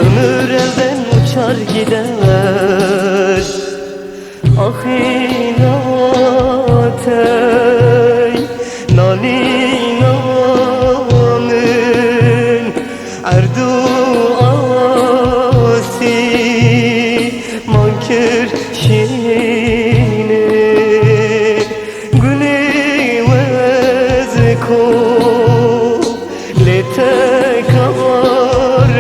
Ömür elden uçar gider. Ah inat ey nalinamın erduasi mankır şine gülü vezko lete karvan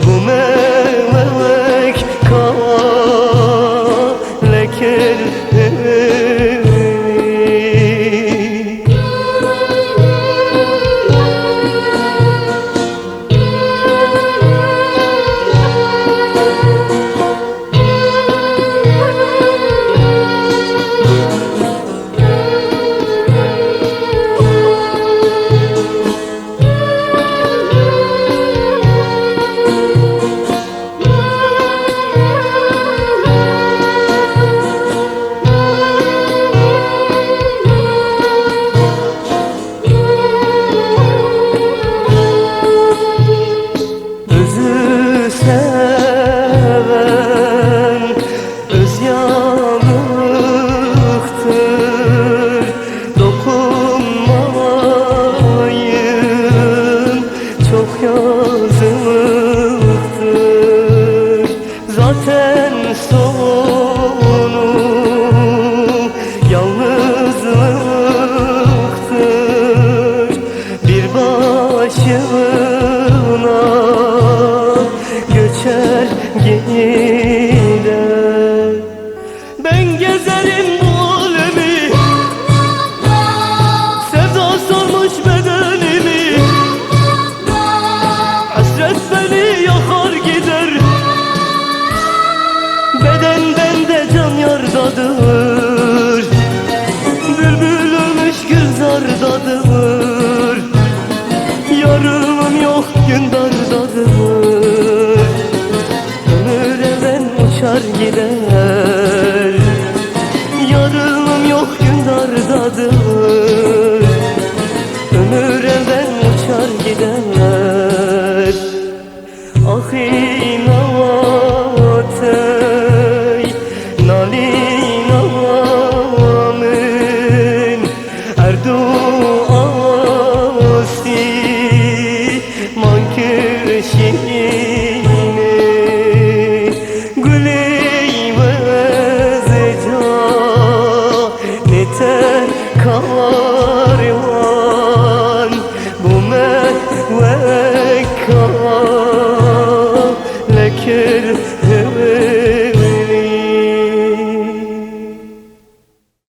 bu memek lekel seven öz yanıktır. Dokunmayın çok yazıktır. Zaten sonu yalnızlıktır. Bir başına göçer gider. Ben gezerim bu alemi, sevda sarmış bedenimi. Hasret beni yakar gider. Bedenden de can yardadır. Bülbül ölmüş gülzardadır. Yarımım yok gün dardadır. Ömür elden uçar gider. Yarımım yok gün dardadır. Ömür elden uçar gider. Ah inat ey nalinamın erduasi mankır şine gülü vezca nete kal